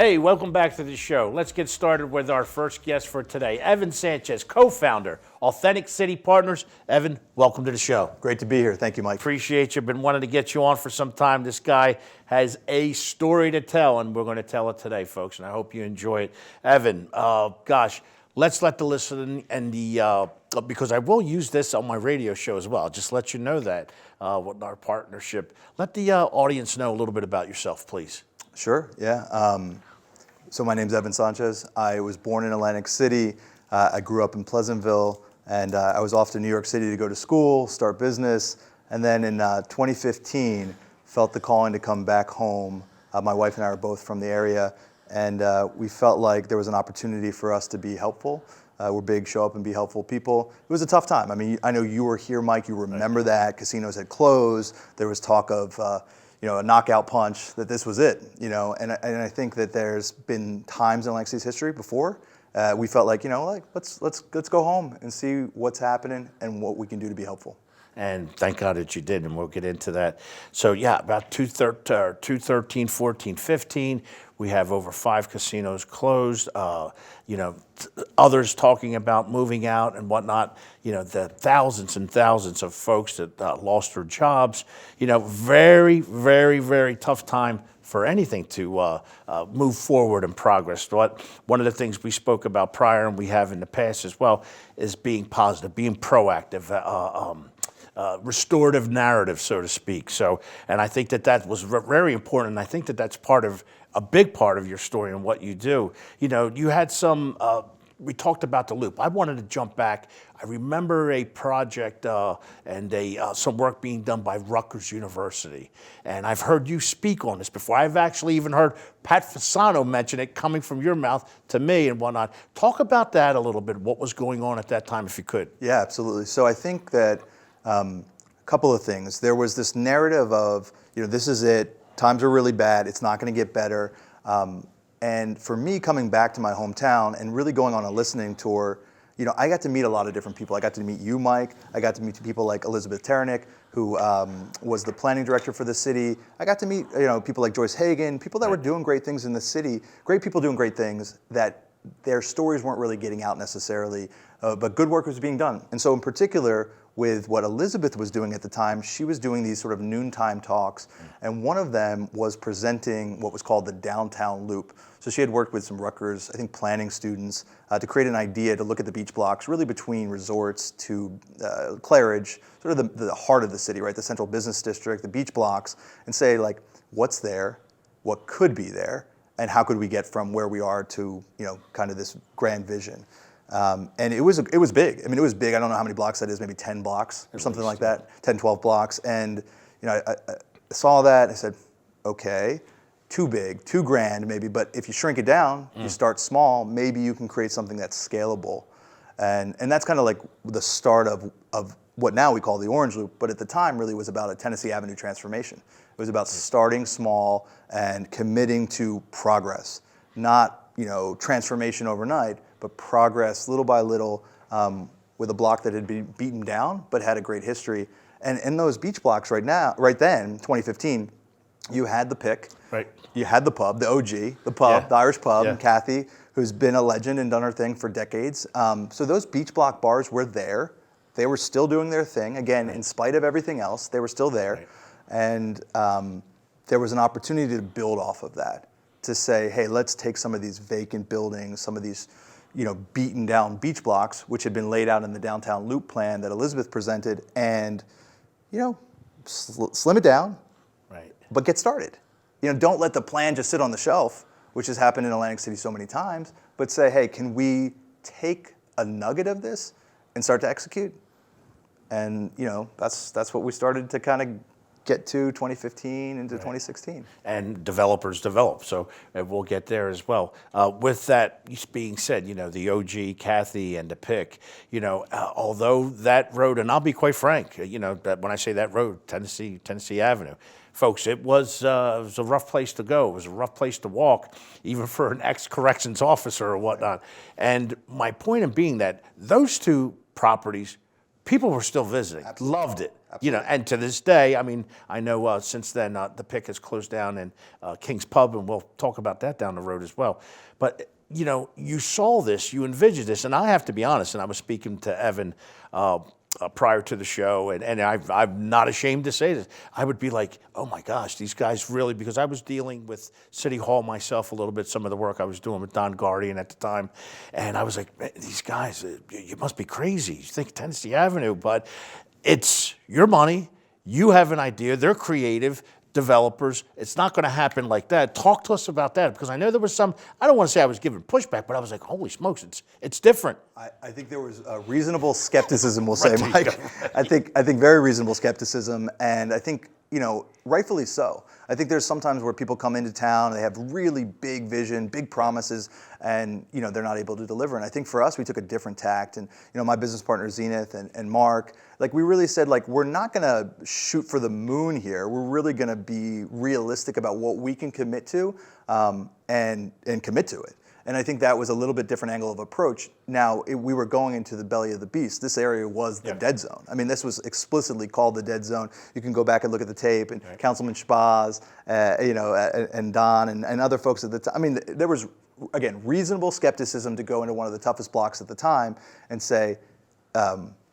Hey, welcome back to the show. Let's get started with our first guest for today, Evan Sanchez, co-founder, Authentic City Partners. Evan, welcome to the show. Great to be here. Thank you, Mike. Appreciate you. Been wanting to get you on for some time. This guy has a story to tell, and we're going to tell it today, folks, and I hope you enjoy it. Evan, gosh, let's let the listener and the, because I will use this on my radio show as well, just let you know that with our partnership. Let the audience know a little bit about yourself, please. Sure, yeah. So my name's Evan Sanchez. I was born in Atlantic City. I grew up in Pleasantville, and I was off to New York City to go to school, start business, and then in 2015, felt the calling to come back home. My wife and I are both from the area, and we felt like there was an opportunity for us to be helpful. We're big, show up and be helpful people. It was a tough time. I mean, I know you were here, Mike. You remember that. Casinos had closed. There was talk of a knockout punch, that this was it, and I think that there's been times in Lexi's history before we felt like, let's go home and see what's happening and what we can do to be helpful. And thank God that you did, and we'll get into that. So yeah, about 2013, 14, 15, we have over 5 casinos closed. Others talking about moving out and whatnot. The thousands and thousands of folks that lost their jobs. Very, very, very tough time for anything to move forward and progress. One of the things we spoke about prior, and we have in the past as well, is being positive, being proactive. Restorative narrative, so to speak. So, and I think that was very important. And I think that that's a big part of your story and what you do. You had some, we talked about the loop. I wanted to jump back. I remember a project and some work being done by Rutgers University. And I've heard you speak on this before. I've actually even heard Pat Fasano mention it coming from your mouth to me and whatnot. Talk about that a little bit, what was going on at that time, if you could. Yeah, absolutely. So I think that a couple of things. There was this narrative of, this is it, times are really bad, it's not going to get better. And for me, coming back to my hometown and really going on a listening tour, I got to meet a lot of different people. I got to meet you, Mike. I got to meet people like Elizabeth Taranick, who was the planning director for the city. I got to meet people like Joyce Hagan, people that were doing great things in the city, great people doing great things that their stories weren't really getting out necessarily, but good work was being done. And so in particular, with what Elizabeth was doing at the time, she was doing these sort of noontime talks, and one of them was presenting what was called the downtown loop. So she had worked with some Rutgers, I think, planning students to create an idea to look at the beach blocks, really between resorts to Claridge, sort of the heart of the city, right? The central business district, the beach blocks, and say, like, what's there, what could be there, and how could we get from where we are to, kind of this grand vision. And it was big. I mean, it was big. I don't know how many blocks that is, maybe 10 blocks or something like that, 10, 12 blocks. And, I saw that, I said, okay, too big, too grand maybe, but if you shrink it down, you start small, maybe you can create something that's scalable. And that's kind of like the start of what now we call the Orange Loop, but at the time really was about a Tennessee Avenue transformation. It was about starting small and committing to progress, not, transformation overnight, but progress little by little with a block that had been beaten down but had a great history. And in those beach blocks right then, 2015, you had the Pick, right? You had the pub, the OG, the pub, the Irish pub, and Kathy, who's been a legend and done her thing for decades. So those beach block bars were there. They were still doing their thing. Again, in spite of everything else, they were still there. Right. And there was an opportunity to build off of that, to say, hey, let's take some of these vacant buildings, some of these beaten down beach blocks, which had been laid out in the downtown loop plan that Elizabeth presented, and, slim it down, right? But get started. Don't let the plan just sit on the shelf, which has happened in Atlantic City so many times, but say, hey, can we take a nugget of this and start to execute? And, that's what we started to kind of get to 2015 into 2016. And developers develop, so we'll get there as well. With that being said, the OG, Kathy, and the Pick, although that road, and I'll be quite frank, that when I say that road, Tennessee Avenue, folks, it was a rough place to go. It was a rough place to walk, even for an ex-corrections officer or whatnot. And my point in being that those two properties people were still visiting, loved it. You know, and to this day, I mean, I know since then the Pick has closed down in King's Pub, and we'll talk about that down the road as well. But you know, you saw this, you envisioned this, and I have to be honest, and I was speaking to Evan prior to the show, and I'm not ashamed to say this. I would be like, oh my gosh, these guys really, because I was dealing with City Hall myself a little bit, some of the work I was doing with Don Guardian at the time, and I was like, man, these guys, you must be crazy. You think Tennessee Avenue, but it's your money. You have an idea. They're creative developers. It's not going to happen like that. Talk to us about that, because I know there was some, I don't want to say I was giving pushback, but I was like, holy smokes, it's different. I think there was a reasonable skepticism, we'll say, Mike. I think very reasonable skepticism, and I think, you know, rightfully so. I think there's sometimes where people come into town, they have really big vision, big promises, and you know, they're not able to deliver. And I think for us, we took a different tact. And you know, my business partner Zenith and Mark, like we really said, like we're not gonna shoot for the moon here. We're really gonna be realistic about what we can commit to, and commit to it. And I think that was a little bit different angle of approach. Now, we were going into the belly of the beast. This area was the dead zone. I mean, this was explicitly called the dead zone. You can go back and look at the tape, and Councilman Spaz, you know, and Don, and other folks at the time. I mean, there was, again, reasonable skepticism to go into one of the toughest blocks at the time and say,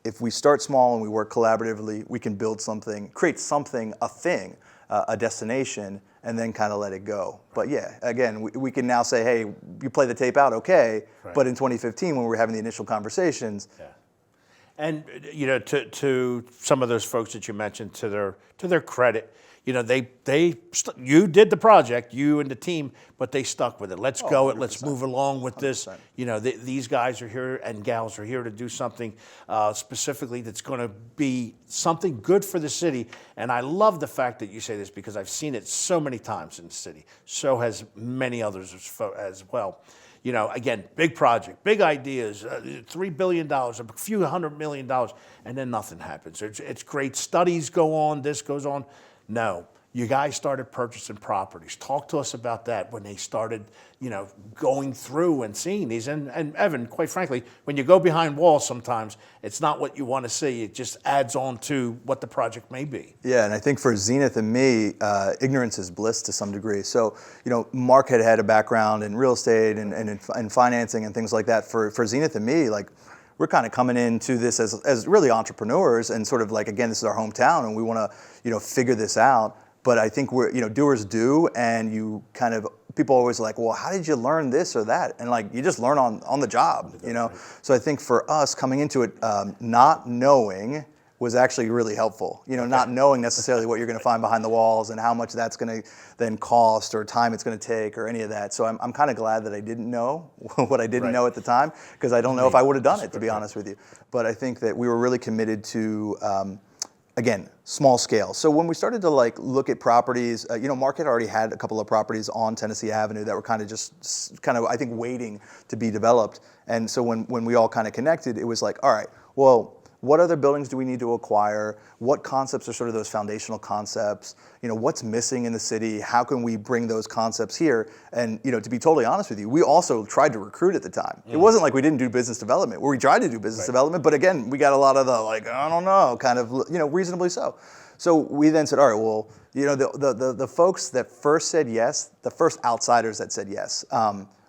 if we start small and we work collaboratively, we can build something, create something, a thing, a destination, and then kind of let it go. But yeah, again, we can now say, hey, you play the tape out, okay. But in 2015, when we were having the initial conversations. And you know, to some of those folks that you mentioned, to their credit, you know, you did the project, you and the team, but they stuck with it. Let's go it. Let's move along with this. 100%. You know, these guys are here and gals are here to do something specifically that's going to be something good for the city. And I love the fact that you say this, because I've seen it so many times in the city. So has many others as well. You know, again, big project, big ideas, $3 billion, a few $100 million, and then nothing happens. It's great. Studies go on, this goes on. No, you guys started purchasing properties. Talk to us about that, when they started, you know, going through and seeing these. And Evan, quite frankly, when you go behind walls sometimes, it's not what you want to see. It just adds on to what the project may be. Yeah, and I think for Zenith and me, ignorance is bliss to some degree. So, you know, Mark had a background in real estate and in financing and things like that. For Zenith and me, like, we're kind of coming into this as really entrepreneurs, and sort of like, again, this is our hometown and we want to, you know, figure this out. But I think we're, you know, doers do, and you kind of, people are always like, well, how did you learn this or that? And like, you just learn on the job, you know? So I think for us coming into it, not knowing was actually really helpful. You know, not knowing necessarily what you're going to find behind the walls and how much that's going to then cost or time it's going to take or any of that. So I'm kind of glad that I didn't know what I didn't know at the time, because I don't know if I would have done it, to be honest with you. But I think that we were really committed to, again, small scale. So when we started to like look at properties, you know, Mark had already had a couple of properties on Tennessee Avenue that were kind of I think waiting to be developed. And so when we all kind of connected, it was like, all right, well, what other buildings do we need to acquire? What concepts are sort of those foundational concepts? You know, what's missing in the city? How can we bring those concepts here? And, you know, to be totally honest with you, we also tried to recruit at the time. It wasn't like we didn't do business development. We tried to do business development, but again, we got a lot of the, like, I don't know, kind of, you know, reasonably so. So we then said, all right, well, you know, the folks that first said yes, the first outsiders that said yes,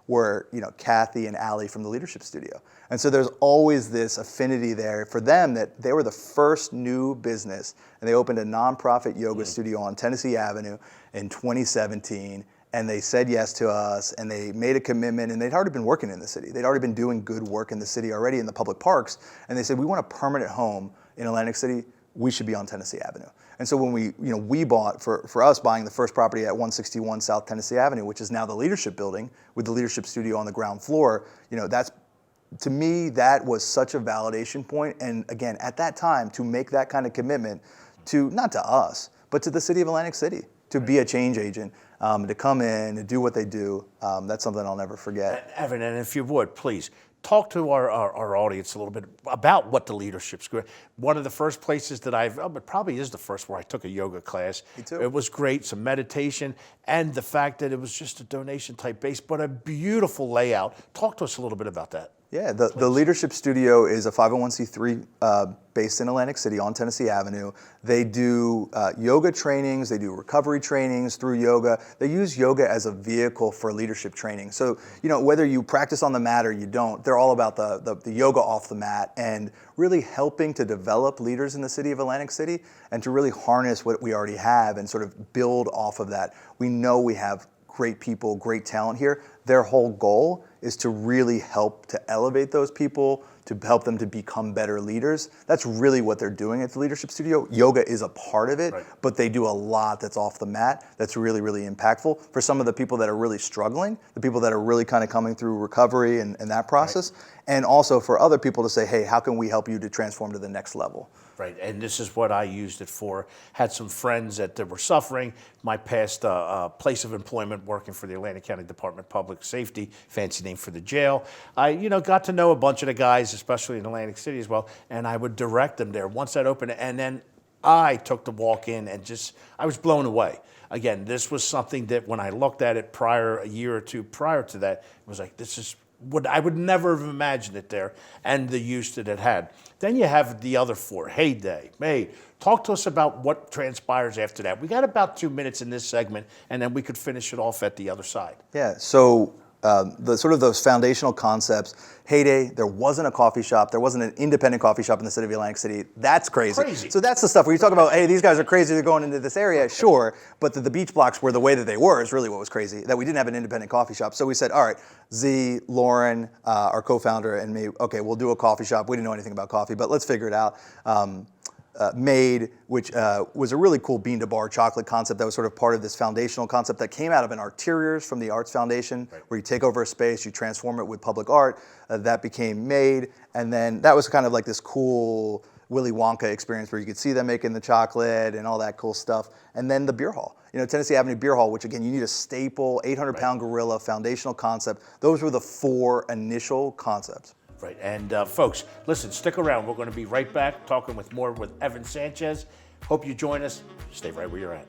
were, you know, Kathy and Allie from the Leadership Studio. And so there's always this affinity there for them, that they were the first new business, and they opened a nonprofit yoga studio on Tennessee Avenue in 2017, and they said yes to us, and they made a commitment, and they'd already been working in the city. They'd already been doing good work in the city already in the public parks, and they said, we want a permanent home in Atlantic City, we should be on Tennessee Avenue. And so when we bought, for us buying the first property at 161 South Tennessee Avenue, which is now the Leadership Building with the Leadership Studio on the ground floor, you know, that's, to me, that was such a validation point. And again, at that time, to make that kind of commitment to, not to us, but to the city of Atlantic City, to be a change agent, to come in and do what they do, that's something I'll never forget. Evan, and if you would, please, talk to our audience a little bit about what the Leadership School. One of the first places that it probably is the first where I took a yoga class. Me too. It was great, some meditation, and the fact that it was just a donation type base, but a beautiful layout. Talk to us a little bit about that. Yeah, the Leadership Studio is a 501c3 based in Atlantic City on Tennessee Avenue. They do yoga trainings, they do recovery trainings through yoga. They use yoga as a vehicle for leadership training. So, whether you practice on the mat or you don't, they're all about the yoga off the mat and really helping to develop leaders in the city of Atlantic City and to really harness what we already have and sort of build off of that. We know we have great people, great talent here. Their whole goal is to really help to elevate those people, to help them to become better leaders. That's really what they're doing at the Leadership Studio. Yoga is a part of it, right. but they do a lot that's off the mat that's really, really impactful for some of the people that are really struggling, the people that are really kind of coming through recovery and that process, right. And also for other people to say, hey, how can we help you to transform to the next level? Right, and this is what I used it for. Had some friends that were suffering. My past place of employment working for the Atlantic County Department of Public Safety, fancy name for the jail. I, got to know a bunch of the guys, especially in Atlantic City as well, and I would direct them there once that opened. And then I took the walk in and I was blown away. Again, this was something that when I looked at it a year or two prior to that, it was like, this is what I would never have imagined it there, and the use that it had. Then you have the other four, Heyday, May. Talk to us about what transpires after that. We got about 2 minutes in this segment, and then we could finish it off at the other side. Yeah, so the sort of those foundational concepts. Heyday, there wasn't a coffee shop. There wasn't an independent coffee shop in the city of Atlantic City. That's crazy. So that's the stuff where you talk about, hey, these guys are crazy, they're going into this area, sure, but the beach blocks were the way that they were is really what was crazy, that we didn't have an independent coffee shop. So we said, all right, Z, Lauren, our co-founder, and me, okay, we'll do a coffee shop. We didn't know anything about coffee, but let's figure it out. Made, which was a really cool bean to bar chocolate concept that was sort of part of this foundational concept that came out of an Arteriors from the Arts Foundation, right. Where you take over a space, you transform it with public art. That became Made, and then that was kind of like this cool Willy Wonka experience where you could see them making the chocolate and all that cool stuff. And then the beer hall, Tennessee Avenue Beer Hall, which again, you need a staple, 800-pound gorilla, foundational concept. Those were the 4 initial concepts. Right, and folks, listen, stick around. We're going to be right back talking with Evan Sanchez. Hope you join us. Stay right where you're at.